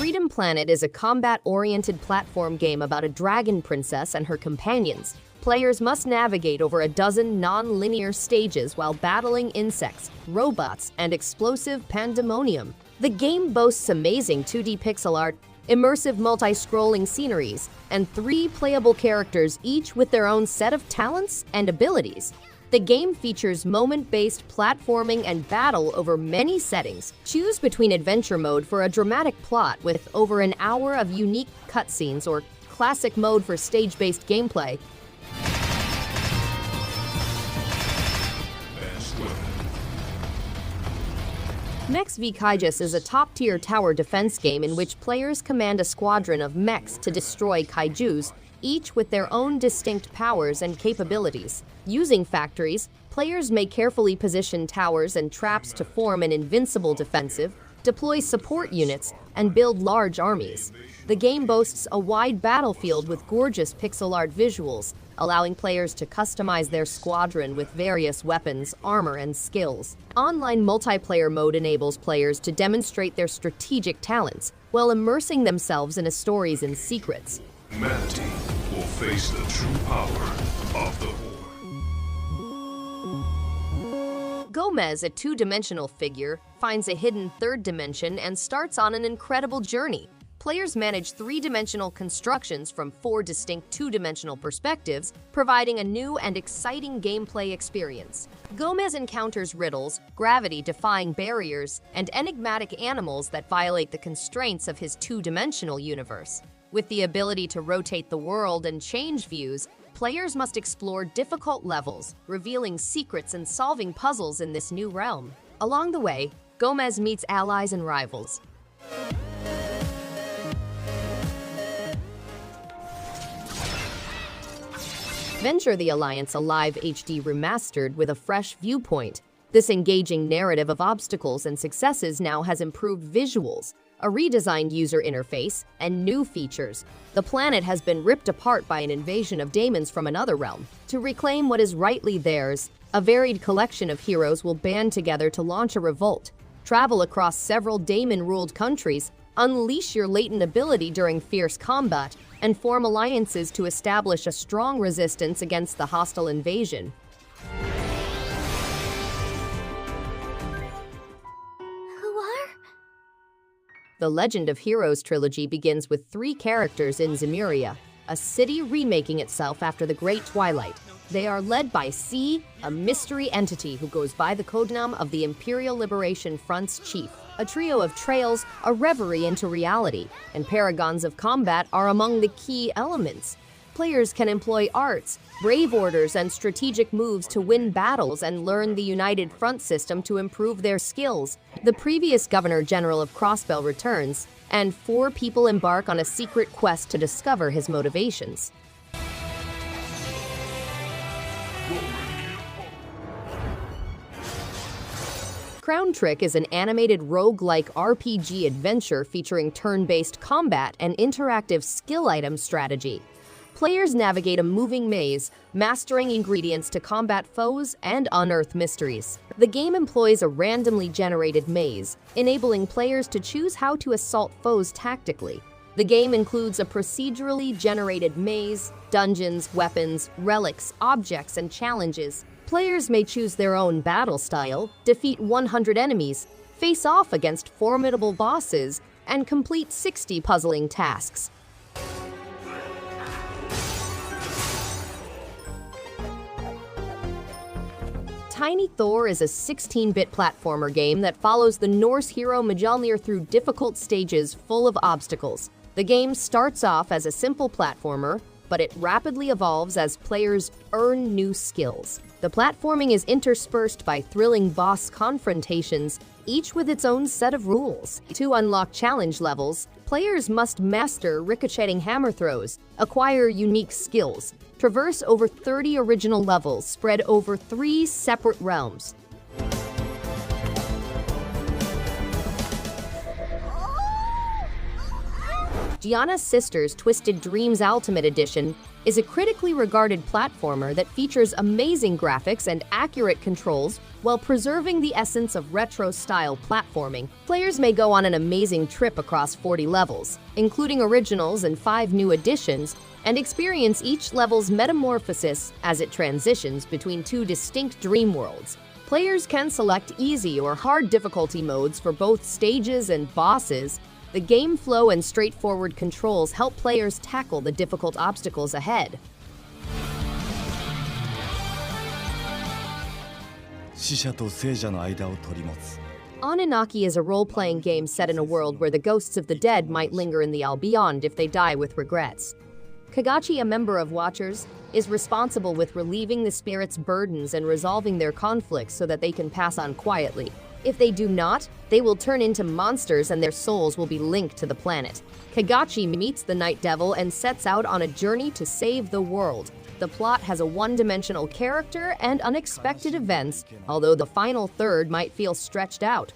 Freedom Planet is a combat-oriented platform game about a dragon princess and her companions. Players must navigate over a dozen non-linear stages while battling insects, robots, and explosive pandemonium. The game boasts amazing 2D pixel art, immersive multi-scrolling sceneries, and 3 playable characters, each with their own set of talents and abilities. The game features moment-based platforming and battle over many settings. Choose between adventure mode for a dramatic plot with over an hour of unique cutscenes or classic mode for stage-based gameplay. Mechs V Kaijus is a top-tier tower defense game in which players command a squadron of mechs to destroy kaijus, each with their own distinct powers and capabilities. Using factories, players may carefully position towers and traps to form an invincible defensive, deploy support units, and build large armies. The game boasts a wide battlefield with gorgeous pixel art visuals, allowing players to customize their squadron with various weapons, armor, and skills. Online multiplayer mode enables players to demonstrate their strategic talents while immersing themselves in stories and secrets. Humanity will face the true power of the Horde. Gomez, a 2-dimensional figure, finds a hidden third dimension and starts on an incredible journey. Players manage 3-dimensional constructions from 4 distinct 2-dimensional perspectives, providing a new and exciting gameplay experience. Gomez encounters riddles, gravity-defying barriers, and enigmatic animals that violate the constraints of his 2-dimensional universe. With the ability to rotate the world and change views, players must explore difficult levels, revealing secrets and solving puzzles in this new realm. Along the way, Gomez meets allies and rivals. Venture the Alliance Alive HD Remastered with a fresh viewpoint. This engaging narrative of obstacles and successes now has improved visuals, a redesigned user interface, and new features. The planet has been ripped apart by an invasion of daemons from another realm. To reclaim what is rightly theirs, a varied collection of heroes will band together to launch a revolt. Travel across several daemon-ruled countries, unleash your latent ability during fierce combat, and form alliances to establish a strong resistance against the hostile invasion. The Legend of Heroes trilogy begins with 3 characters in Zemuria, a city remaking itself after the Great Twilight. They are led by C, a mystery entity who goes by the codename of the Imperial Liberation Front's chief. A trio of trails, a reverie into reality, and paragons of combat are among the key elements. Players can employ arts, brave orders, and strategic moves to win battles and learn the United Front system to improve their skills. The previous Governor General of Crossbell returns, and 4 people embark on a secret quest to discover his motivations. Crown Trick is an animated rogue-like RPG adventure featuring turn-based combat and interactive skill item strategy. Players navigate a moving maze, mastering ingredients to combat foes and unearth mysteries. The game employs a randomly generated maze, enabling players to choose how to assault foes tactically. The game includes a procedurally generated maze, dungeons, weapons, relics, objects, and challenges. Players may choose their own battle style, defeat 100 enemies, face off against formidable bosses, and complete 60 puzzling tasks. Tiny Thor is a 16-bit platformer game that follows the Norse hero Mjolnir through difficult stages full of obstacles. The game starts off as a simple platformer, but it rapidly evolves as players earn new skills. The platforming is interspersed by thrilling boss confrontations, each with its own set of rules. To unlock challenge levels, players must master ricocheting hammer throws, acquire unique skills, traverse over 30 original levels spread over 3 separate realms. Giana's Sister's Twisted Dreams Owltimate Edition is a critically regarded platformer that features amazing graphics and accurate controls While preserving the essence of retro-style platforming, players may go on an amazing trip across 40 levels, including originals and 5 new additions, and experience each level's metamorphosis as it transitions between 2 distinct dream worlds. Players can select easy or hard difficulty modes for both stages and bosses. The game flow and straightforward controls help players tackle the difficult obstacles ahead. ONINAKI is a role-playing game set in a world where the ghosts of the dead might linger in the beyond if they die with regrets. Kagachi, a member of Watchers, is responsible with relieving the spirits' burdens and resolving their conflicts so that they can pass on quietly. If they do not, they will turn into monsters and their souls will be linked to the planet. Kagachi meets the Night Devil and sets out on a journey to save the world. The plot has a one-dimensional character and unexpected events, although the final third might feel stretched out.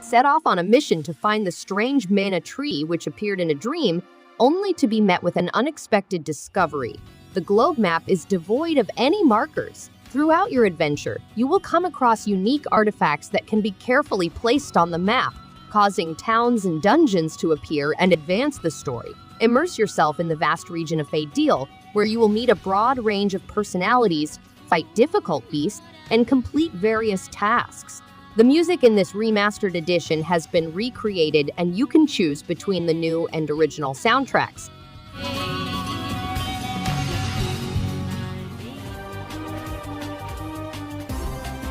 Set off on a mission to find the strange mana tree which appeared in a dream, only to be met with an unexpected discovery. The globe map is devoid of any markers. Throughout your adventure, you will come across unique artifacts that can be carefully placed on the map, causing towns and dungeons to appear and advance the story. Immerse yourself in the vast region of Cathedral, where you will meet a broad range of personalities, fight difficult beasts, and complete various tasks. The music in this remastered edition has been recreated, and you can choose between the new and original soundtracks.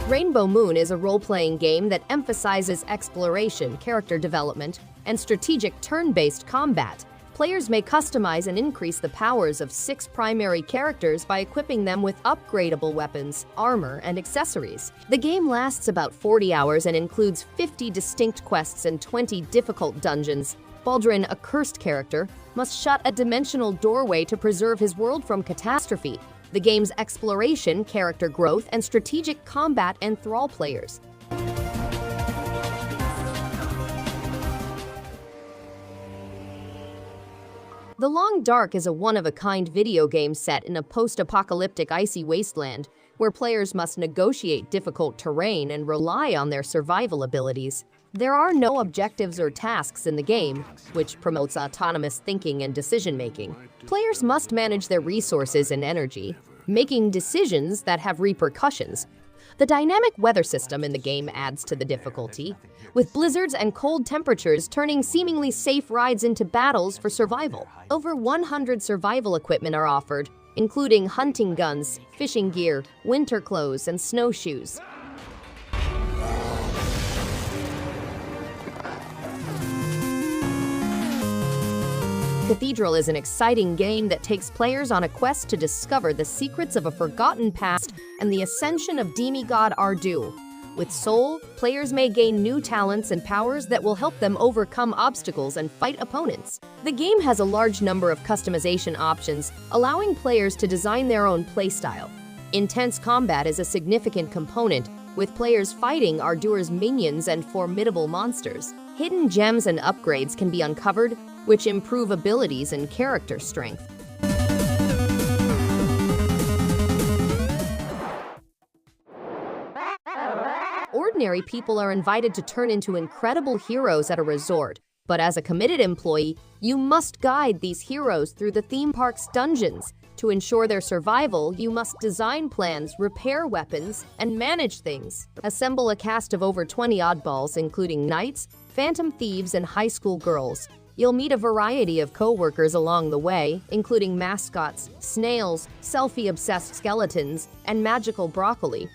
Rainbow Moon is a role-playing game that emphasizes exploration, character development, and strategic turn-based combat. Players may customize and increase the powers of 6 primary characters by equipping them with upgradable weapons, armor, and accessories. The game lasts about 40 hours and includes 50 distinct quests and 20 difficult dungeons. Baldrin, a cursed character, must shut a dimensional doorway to preserve his world from catastrophe. The game's exploration, character growth, and strategic combat enthrall players. The Long Dark is a one-of-a-kind video game set in a post-apocalyptic icy wasteland where players must negotiate difficult terrain and rely on their survival abilities. There are no objectives or tasks in the game, which promotes autonomous thinking and decision-making. Players must manage their resources and energy, making decisions that have repercussions. The dynamic weather system in the game adds to the difficulty, with blizzards and cold temperatures turning seemingly safe rides into battles for survival. Over 100 survival equipment are offered, including hunting guns, fishing gear, winter clothes, and snowshoes. Cathedral is an exciting game that takes players on a quest to discover the secrets of a forgotten past and the ascension of demigod Ardu. With Soul, players may gain new talents and powers that will help them overcome obstacles and fight opponents. The game has a large number of customization options, allowing players to design their own playstyle. Intense combat is a significant component, with players fighting Ardu's minions and formidable monsters. Hidden gems and upgrades can be uncovered, which improve abilities and character strength. Ordinary people are invited to turn into incredible heroes at a resort, but as a committed employee, you must guide these heroes through the theme park's dungeons. To ensure their survival, you must design plans, repair weapons, and manage things. Assemble a cast of over 20 oddballs, including knights, phantom thieves, and high school girls. You'll meet a variety of co-workers along the way, including mascots, snails, selfie-obsessed skeletons, and magical broccoli.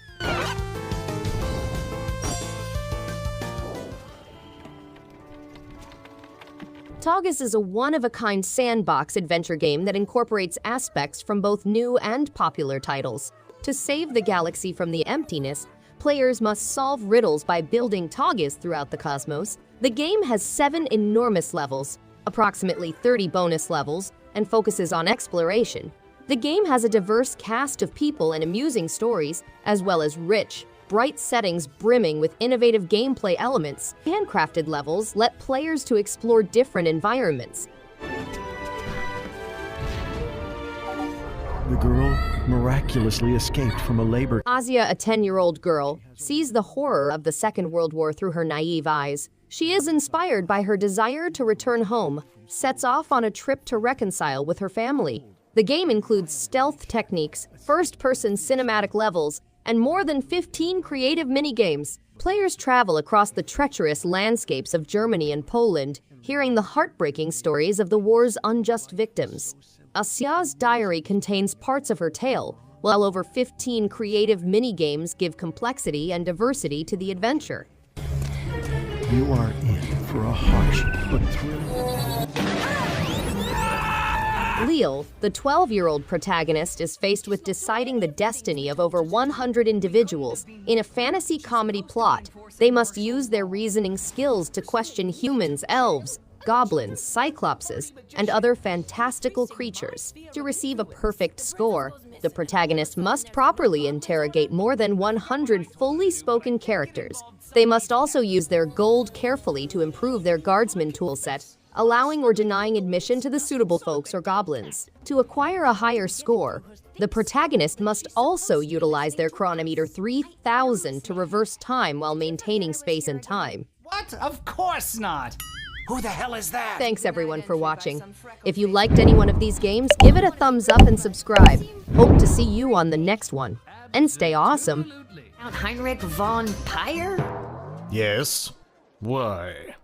Togges is a one-of-a-kind sandbox adventure game that incorporates aspects from both new and popular titles. To save the galaxy from the emptiness, players must solve riddles by building Togges throughout the cosmos. The game has 7 enormous levels, approximately 30 bonus levels, and focuses on exploration. The game has a diverse cast of people and amusing stories, as well as rich, bright settings brimming with innovative gameplay elements. Handcrafted levels let players to explore different environments. The girl miraculously escaped from a labor. Asia, a 10-year-old girl, sees the horror of the Second World War through her naive eyes. She is inspired by her desire to return home, sets off on a trip to reconcile with her family. The game includes stealth techniques, first-person cinematic levels, and more than 15 creative minigames. Players travel across the treacherous landscapes of Germany and Poland, hearing the heartbreaking stories of the war's unjust victims. Asia's diary contains parts of her tale, while over 15 creative minigames give complexity and diversity to the adventure. You are in for a harsh but thrilling. Lil, the 12-year-old protagonist, is faced with deciding the destiny of over 100 individuals. In a fantasy comedy plot, they must use their reasoning skills to question humans, elves, goblins, cyclopses, and other fantastical creatures. To receive a perfect score, the protagonist must properly interrogate more than 100 fully spoken characters. They must also use their gold carefully to improve their guardsman toolset, allowing or denying admission to the suitable folks or goblins. To acquire a higher score, the protagonist must also utilize their chronometer 3000 to reverse time while maintaining space and time. What? Of course not! Who the hell is that? Thanks everyone for watching. If you liked any one of these games, give it a thumbs up and subscribe. Hope to see you on the next one. And stay awesome. Count Heinrich von Pyre? Yes? Why?